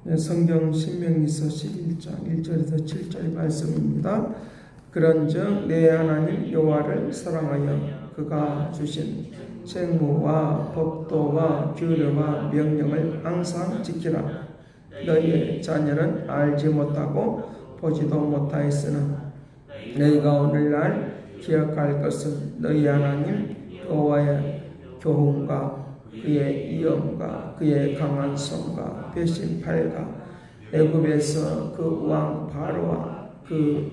네, 성경 신명기서 11장 1절에서 7절 말씀입니다. 그런즉 내 하나님 여호와를 사랑하여 그가 주신 책무와 법도와 규례와 명령을 항상 지키라. 너희의 자녀는 알지 못하고 보지도 못하였으나 너희가 오늘날 기억할 것은 너희 하나님 여호와의 교훈과 그의 이엄과 그의 강한 손과 배신팔과 애굽에서 그 왕 바로와 그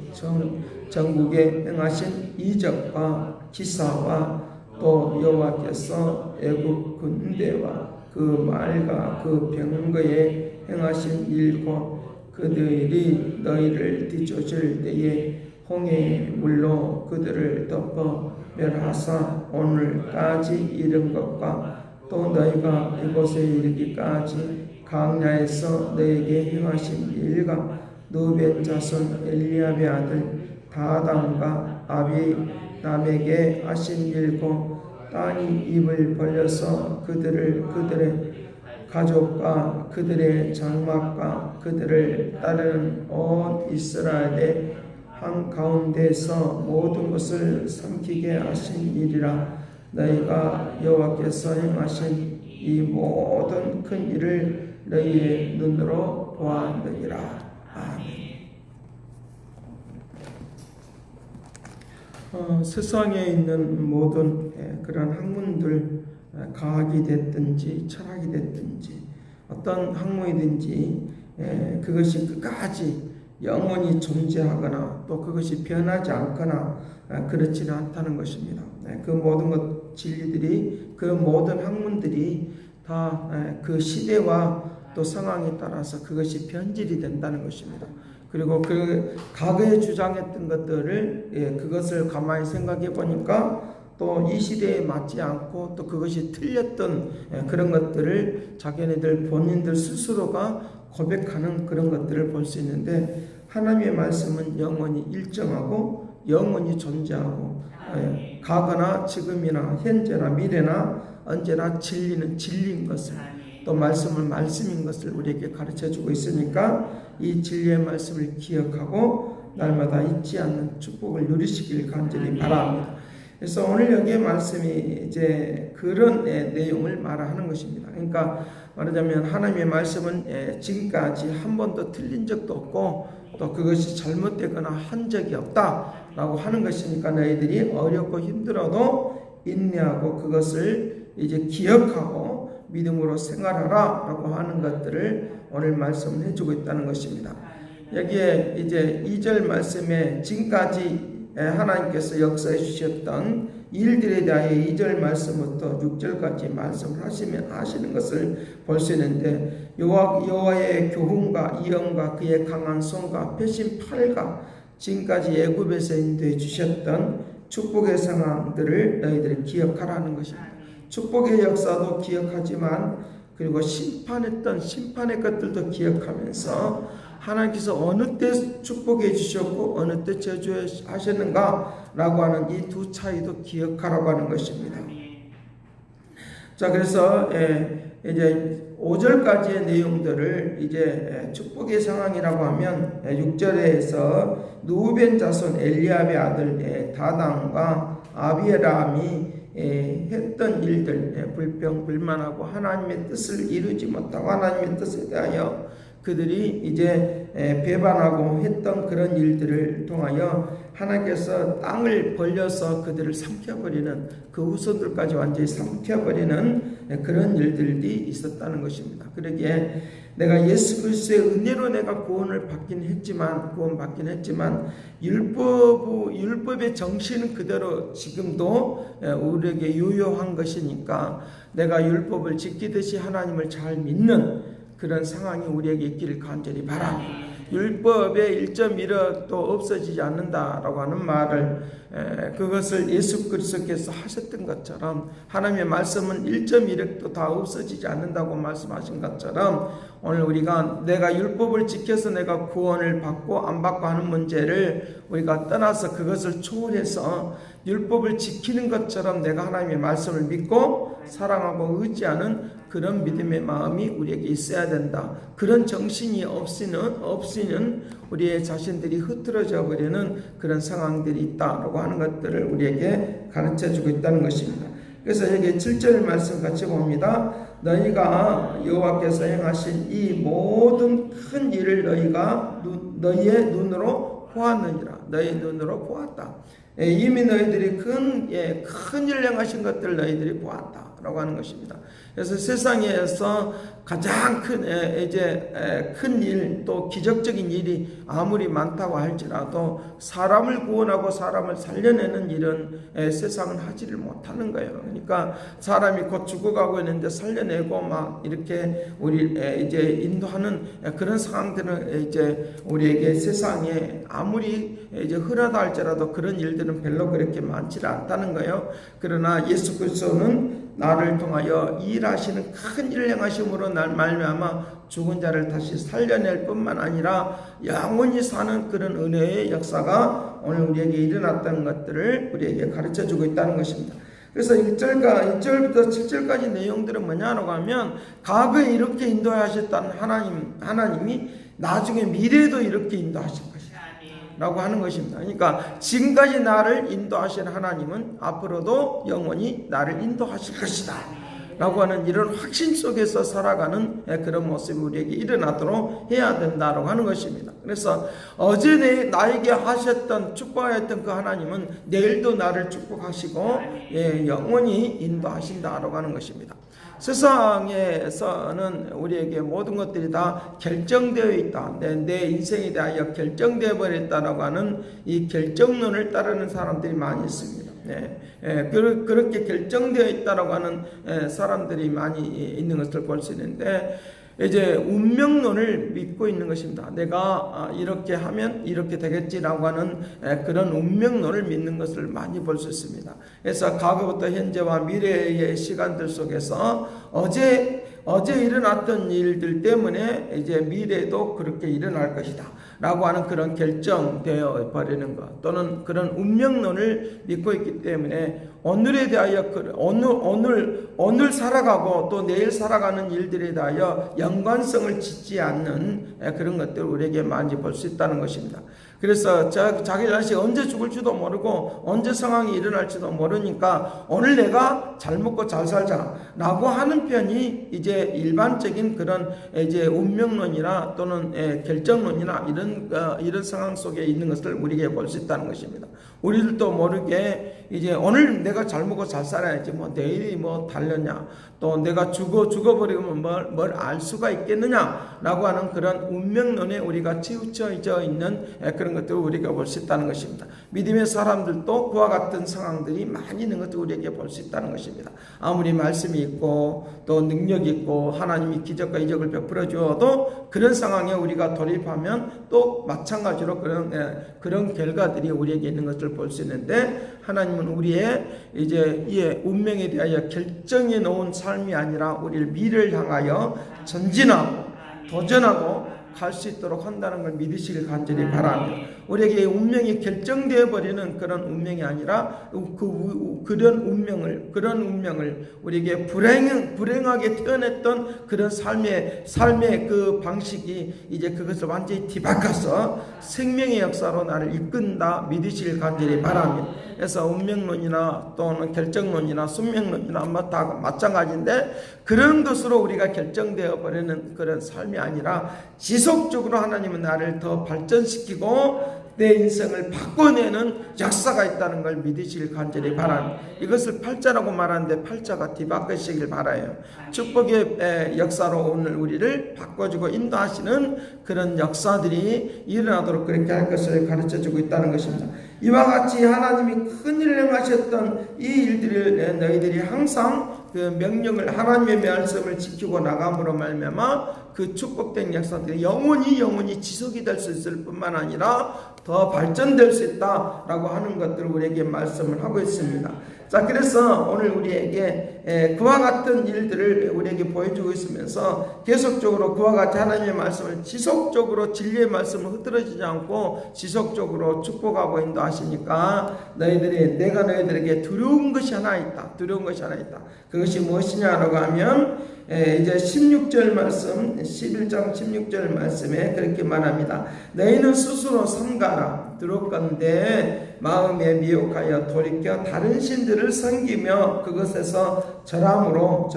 전국에 행하신 이적과 기사와 또 여호와께서 애굽 군대와 그 말과 그 병거에 행하신 일과 그들이 너희를 뒤쫓을 때에 홍해의 물로 그들을 덮어 멸하사 오늘까지 이른 것과 또 너희가 이곳에 이르기까지 광야에서 너희에게 행하신 일과 누벤 자손 엘리압의 아들 다단과 아비람에게 하신 일고 땅이 입을 벌려서 그들의 가족과 그들의 장막과 그들을 따르는 온 이스라엘의 한가운데서 모든 것을 삼키게 하신 일이라. 너희가 여호와께서 행하신 이 모든 큰 일을 너희의 눈으로 보았느니라. 아멘. 세상에 있는 모든 그런 학문들, 과학이 됐든지 철학이 됐든지 어떤 학문이든지 그것이 끝까지 영원히 존재하거나 또 그것이 변하지 않거나 그렇지는 않다는 것입니다. 그 모든 진리들이, 그 모든 학문들이 다 그 시대와 또 상황에 따라서 그것이 변질이 된다는 것입니다. 그리고 그 과거에 주장했던 것들을 그것을 가만히 생각해 보니까 또 이 시대에 맞지 않고 또 그것이 틀렸던 그런 것들을 자기네들 본인들 스스로가 고백하는 그런 것들을 볼 수 있는데, 하나님의 말씀은 영원히 일정하고 영원히 존재하고 과거나 지금이나 현재나 미래나 언제나 진리는 진리인 것을, 또 말씀은 말씀인 것을 우리에게 가르쳐주고 있으니까 이 진리의 말씀을 기억하고 날마다 잊지 않는 축복을 누리시길 간절히 바랍니다. 그래서 오늘 여기의 말씀이 이제 그런 내용을 말하는 것입니다. 그러니까 말하자면 하나님의 말씀은 지금까지 한 번도 틀린 적도 없고 또 그것이 잘못되거나 한 적이 없다라고 하는 것이니까 너희들이 어렵고 힘들어도 인내하고 그것을 이제 기억하고 믿음으로 생활하라 라고 하는 것들을 오늘 말씀을 해주고 있다는 것입니다. 여기에 이제 2절 말씀에 지금까지 하나님께서 역사해 주셨던 일들에 대하여 2절 말씀부터 6절까지 말씀을 하시는 것을 볼 수 있는데, 여호와의 교훈과 이엄과 그의 강한 손과 펴신 팔과 지금까지 애굽에서 인도해 주셨던 축복의 상황들을 너희들이 기억하라는 것입니다. 축복의 역사도 기억하지만 그리고 심판했던 심판의 것들도 기억하면서 하나님께서 어느 때 축복해 주셨고 어느 때 저주하셨는가 라고 하는 이 두 차이도 기억하라고 하는 것입니다. 자, 그래서 이제 5절까지의 내용들을 이제 축복의 상황이라고 하면 6절에서 누벤 자손 엘리압의 아들 다단과 아비람이 했던 일들, 불평 불만하고 하나님의 뜻을 이루지 못하고 하나님의 뜻에 대하여 그들이 이제 배반하고 했던 그런 일들을 통하여 하나님께서 땅을 벌려서 그들을 삼켜버리는, 그 후손들까지 완전히 삼켜버리는 그런 일들이 있었다는 것입니다. 그러기에 내가 예수 그리스도의 은혜로 내가 구원받긴 했지만 율법의 정신은 그대로 지금도 우리에게 유효한 것이니까 내가 율법을 지키듯이 하나님을 잘 믿는 그런 상황이 우리에게 있기를 간절히 바랍니다. 율법의 1.1억도 없어지지 않는다라고 하는 말을 그것을 예수 그리스도께서 하셨던 것처럼 하나님의 말씀은 1.1억도 다 없어지지 않는다고 말씀하신 것처럼 오늘 우리가 내가 율법을 지켜서 내가 구원을 받고 안 받고 하는 문제를 우리가 떠나서 그것을 초월해서 율법을 지키는 것처럼 내가 하나님의 말씀을 믿고 사랑하고 의지하는 그런 믿음의 마음이 우리에게 있어야 된다. 그런 정신이 없이는 우리의 자신들이 흐트러져 버리는 그런 상황들이 있다라고 하는 것들을 우리에게 가르쳐주고 있다는 것입니다. 그래서 여기 7절 말씀 같이 봅니다. 너희가 여호와께서 행하신 이 모든 큰 일을 너희의 눈으로 보았느니라. 너희 눈으로 보았다. 이미 너희들이 큰 일을 행하신 것들을 너희들이 보았다 라고 하는 것입니다. 그래서 세상에서 가장 큰 일, 또 기적적인 일이 아무리 많다고 할지라도 사람을 구원하고 사람을 살려내는 일은 세상은 하지를 못하는 거예요. 그러니까 사람이 곧 죽어가고 있는데 살려내고 막 이렇게 우리 이제 인도하는 그런 상황들은 이제 우리에게 세상에 아무리 이제 흔하다 할지라도 그런 일들은 별로 그렇게 많지는 않다는 거예요. 그러나 예수 그리스도는 나를 통하여 일하시는 큰 일을 행하심으로 날 말미암아 죽은 자를 다시 살려낼 뿐만 아니라 영원히 사는 그런 은혜의 역사가 오늘 우리에게 일어났다는 것들을 우리에게 가르쳐주고 있다는 것입니다. 그래서 1절부터 7절까지 내용들은 뭐냐라고 하면 과거에 이렇게 인도하셨다는 하나님이 나중에 미래에도 이렇게 인도하실 것이다 라고 하는 것입니다. 그러니까 지금까지 나를 인도하신 하나님은 앞으로도 영원히 나를 인도하실 것이다 라고 하는 이런 확신 속에서 살아가는 그런 모습이 우리에게 일어나도록 해야 된다라고 하는 것입니다. 그래서 어제 나에게 하셨던 축복하였던 그 하나님은 내일도 나를 축복하시고 영원히 인도하신다라고 하는 것입니다. 세상에서는 우리에게 모든 것들이 다 결정되어 있다. 내 인생에 대하여 결정되어 버렸다라고 하는 이 결정론을 따르는 사람들이 많이 있습니다. 그렇게 결정되어 있다라고 하는 사람들이 많이 있는 것을 볼 수 있는데 이제 운명론을 믿고 있는 것입니다. 내가 이렇게 하면 이렇게 되겠지라고 하는 그런 운명론을 믿는 것을 많이 볼 수 있습니다. 그래서 과거부터 현재와 미래의 시간들 속에서 어제 일어났던 일들 때문에 이제 미래도 그렇게 일어날 것이다 라고 하는 그런 결정되어 버리는 것, 또는 그런 운명론을 믿고 있기 때문에 오늘에 대하여 오늘 살아가고 또 내일 살아가는 일들에 대하여 연관성을 짓지 않는 그런 것들을 우리에게 많이 볼 수 있다는 것입니다. 그래서 자기 자신이 언제 죽을지도 모르고 언제 상황이 일어날지도 모르니까 오늘 내가 잘 먹고 잘 살자 라고 하는 편이 이제 일반적인 그런 이제 운명론이나 또는 결정론이나 이런 상황 속에 있는 것을 우리에게 볼 수 있다는 것입니다. 우리들도 모르게 이제 오늘 내가 잘 먹고 잘 살아야지 뭐 내일이 뭐 달렸냐, 또 내가 죽어버리면 뭘 알 수가 있겠느냐 라고 하는 그런 운명론에 우리가 치우쳐져 있는 그런 것들을 우리가 볼 수 있다는 것입니다. 믿음의 사람들도 그와 같은 상황들이 많이 있는 것을 우리에게 볼 수 있다는 것입니다. 아무리 말씀이 있고 또 능력이 있고 하나님이 기적과 이적을 베풀어 주어도 그런 상황에 우리가 돌입하면 또 마찬가지로 그런 결과들이 우리에게 있는 것을 볼 수 있는데, 하나님은 우리의 이제 이 운명에 대하여 결정해 놓은 삶이 아니라 우리를 미래를 향하여 전진하고 도전하고 갈 수 있도록 한다는 걸 믿으시길 간절히 바랍니다. 우리에게 운명이 결정되어 버리는 그런 운명이 아니라 그런 운명을 우리에게 불행하게 태어났던 그런 삶의 그 방식이 이제 그것을 완전히 뒤바꿔서 생명의 역사로 나를 이끈다 믿으시길 간절히 바랍니다. 그래서 운명론이나 또는 결정론이나 숙명론이나 다 마찬가지인데, 그런 것으로 우리가 결정되어 버리는 그런 삶이 아니라 지속적으로 하나님은 나를 더 발전시키고 내 인생을 바꿔내는 역사가 있다는 걸 믿으시길 간절히 바랍니다. 이것을 팔자라고 말하는데 팔자가 뒤바꾸시길 바라요. 축복의 역사로 오늘 우리를 바꿔주고 인도하시는 그런 역사들이 일어나도록 그렇게 할 것을 가르쳐주고 있다는 것입니다. 이와 같이 하나님이 큰 일을 행하셨던 이 일들을 너희들이 항상 그 명령을, 하나님의 말씀을 지키고 나감으로 말미암아 그 축복된 역사들이 영원히 지속이 될 수 있을 뿐만 아니라 더 발전될 수 있다라고 하는 것들을 우리에게 말씀을 하고 있습니다. 자, 그래서 오늘 우리에게 그와 같은 일들을 우리에게 보여주고 있으면서 계속적으로 그와 같이 하나님의 말씀을 지속적으로 진리의 말씀을 흐트러지지 않고 지속적으로 축복하고 인도하시니까 내가 너희들에게 두려운 것이 하나 있다. 두려운 것이 하나 있다. 그것이 무엇이냐라고 하면 이제 16절 말씀, 11장 16절 말씀에 그렇게 말합니다. 너희는 스스로 삼가라. 두렵건대 마음에 미혹하여 돌이켜 다른 신들을 섬기며 그것에서 절함으로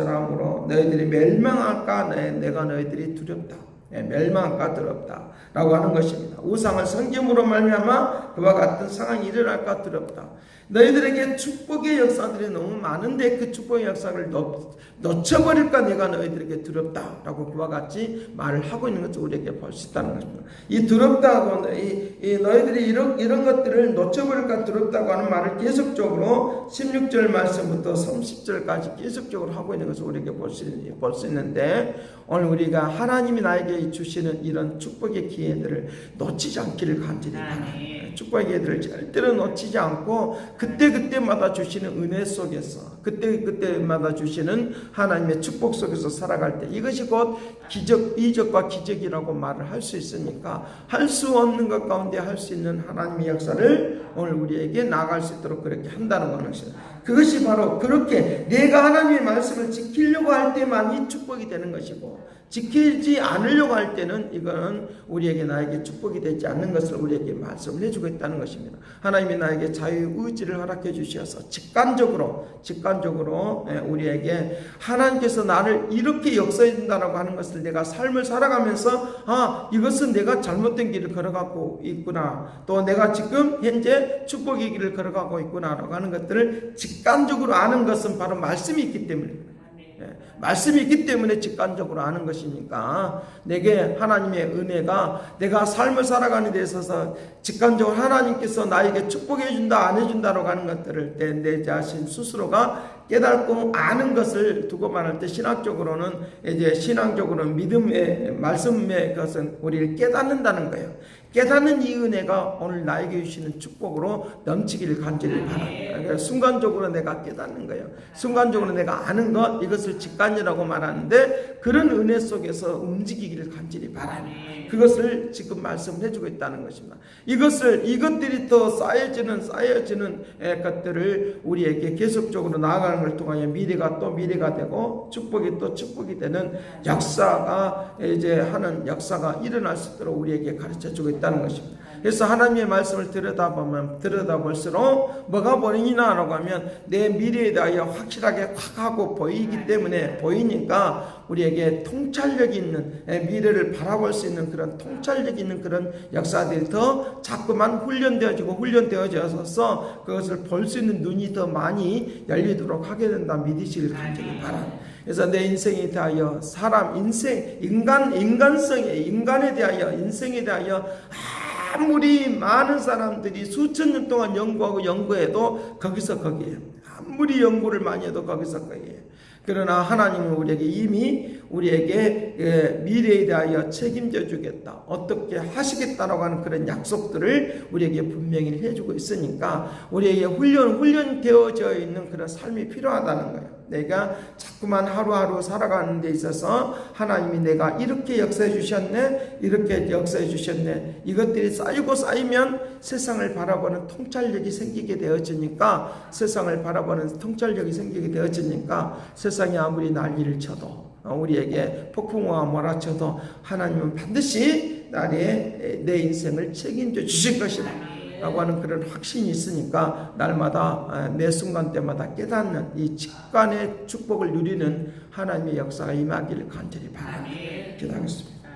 너희들이 멸망할까 내가 너희들이 두렵다. 멸망할까 두렵다 라고 하는 것입니다. 우상을 섬김으로 말미암아 그와 같은 상황이 일어날까 두렵다. 너희들에게 축복의 역사들이 너무 많은데 그 축복의 역사를 놓쳐버릴까 내가 너희들에게 두렵다라고 그와 같이 말을 하고 있는 것을 우리에게 볼 수 있다는 것입니다. 이 두렵다고 이 너희들이 이런 것들을 놓쳐버릴까 두렵다고 하는 말을 계속적으로 16절 말씀부터 30절까지 계속적으로 하고 있는 것을 우리에게 볼 수 있는데 오늘 우리가 하나님이 나에게 주시는 이런 축복의 기회들을 놓치지 않기를 간절히 바랍니다. 축복의 기회들을 절대로 놓치지 않고 그때마다 주시는 은혜 속에서 그때마다 주시는 하나님의 축복 속에서 살아갈 때 이것이 곧 이적과 기적이라고 말을 할 수 있으니까 할 수 없는 것 가운데 할 수 있는 하나님의 역사를 오늘 우리에게 나아갈 수 있도록 그렇게 한다는 것입니다. 그것이 바로 그렇게 내가 하나님의 말씀을 지키려고 할 때만이 축복이 되는 것이고 지키지 않으려고 할 때는 이거는 우리에게 나에게 축복이 되지 않는 것을 우리에게 말씀을 해주고 있다는 것입니다. 하나님이 나에게 자유의지를 허락해 주셔서 직관적으로 우리에게 하나님께서 나를 이렇게 역사해 준다라고 하는 것을 내가 삶을 살아가면서 이것은 내가 잘못된 길을 걸어가고 있구나, 또 내가 지금 현재 축복의 길을 걸어가고 있구나라고 하는 것들을 직관적으로 아는 것은 바로 말씀이 있기 때문입니다. 말씀이 있기 때문에 직관적으로 아는 것이니까 내게 하나님의 은혜가 내가 삶을 살아가는 데 있어서 직관적으로 하나님께서 나에게 축복해 준다 안 해준다라고 하는 것들을 내 자신 스스로가 깨닫고 아는 것을 두고 말할 때 신학적으로는 믿음의 말씀의 것은 우리를 깨닫는다는 거예요. 깨닫는 이 은혜가 오늘 나에게 주시는 축복으로 넘치기를 간절히 바랍니다. 그러니까 순간적으로 내가 깨닫는 거예요. 순간적으로 내가 아는 것, 이것을 직관이라고 말하는데 그런 은혜 속에서 움직이기를 간절히 바랍니다. 그것을 지금 말씀을 해주고 있다는 것입니다. 이것들이 더 쌓여지는 것들을 우리에게 계속적으로 나아가는 걸 통하여 미래가 또 미래가 되고 축복이 또 축복이 되는 역사가 역사가 일어날 수 있도록 우리에게 가르쳐주고 있다는 것입니다. 그래서 하나님의 말씀을 들여다볼수록 뭐가 보이냐라고 하면 내 미래에 대하여 확실하게 확 하고 보이기 때문에 보이니까 우리에게 통찰력 있는 미래를 바라볼 수 있는 그런 통찰력 있는 그런 역사들이 더 자꾸만 훈련되어져서 그것을 볼 수 있는 눈이 더 많이 열리도록 하게 된다 믿으시길 간절히 바랍니다. 그래서 내 인생에 대하여 인간에 대하여 인생에 대하여 아무리 많은 사람들이 수천 년 동안 연구해도 거기서 거기에요. 아무리 연구를 많이 해도 거기서 거기에요. 그러나 하나님은 우리에게 미래에 대하여 책임져 주겠다, 어떻게 하시겠다라고 하는 그런 약속들을 우리에게 분명히 해주고 있으니까 우리에게 훈련되어져 있는 그런 삶이 필요하다는 거예요. 내가 자꾸만 하루하루 살아가는 데 있어서 하나님이 내가 이렇게 역사해 주셨네, 이렇게 역사해 주셨네, 이것들이 쌓이면 세상을 바라보는 통찰력이 생기게 되어지니까 세상이 아무리 난리를 쳐도 우리에게 폭풍우가 몰아쳐도 하나님은 반드시 내 인생을 책임져 주실 것이다 라고 하는 그런 확신이 있으니까 날마다 매 순간 때마다 깨닫는 이 직관의 축복을 누리는 하나님의 역사가 임하기를 간절히 바랍니다. 기도하겠습니다.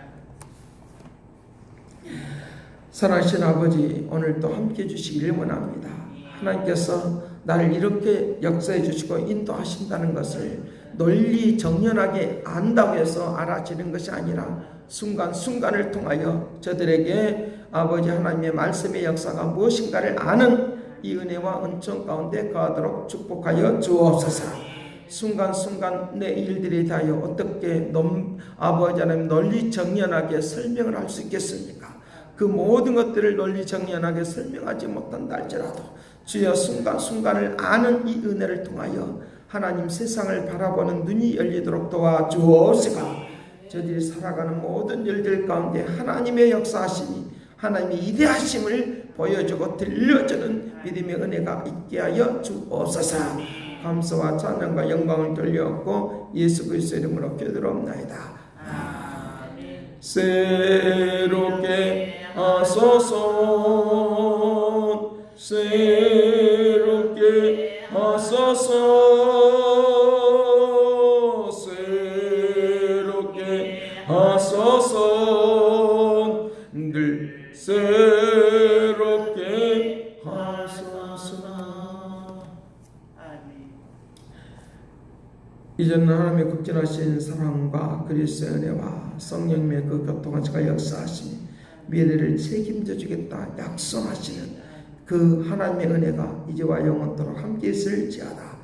사랑하신 아버지, 오늘도 함께 해주시기를 원합니다. 하나님께서 나를 이렇게 역사해 주시고 인도하신다는 것을 널리 정연하게 안다고 해서 알아지는 것이 아니라 순간순간을 통하여 저들에게 아버지 하나님의 말씀의 역사가 무엇인가를 아는 이 은혜와 은총 가운데 거하도록 축복하여 주옵소서. 순간순간 내 일들에 대하여 어떻게 아버지 하나님 널리 정연하게 설명을 할 수 있겠습니까? 그 모든 것들을 널리 정연하게 설명하지 못한다 할지라도 주여 순간순간을 아는 이 은혜를 통하여 하나님 세상을 바라보는 눈이 열리도록 도와주옵시고 저들이 살아가는 모든 일들 가운데 하나님의 역사하심이 하나님의 위대하심을 보여주고 들려주는 믿음의 은혜가 있게 하여 주옵소서. 감사와 찬양과 영광을 돌려엎고 예수 그리스도의 이름으로 기도합나이다. 새롭게 하소서 새롭게 하소서 새롭게 하소서 늘 새롭게 하소서. 이제는 하나님의 극진하신 사랑과 그리스도의 은혜와 성령님의 그 교통하시가 역사하시니 미래를 책임져 주겠다 약속하시는 그 하나님의 은혜가 이제와 영원토록 함께 있을지어다.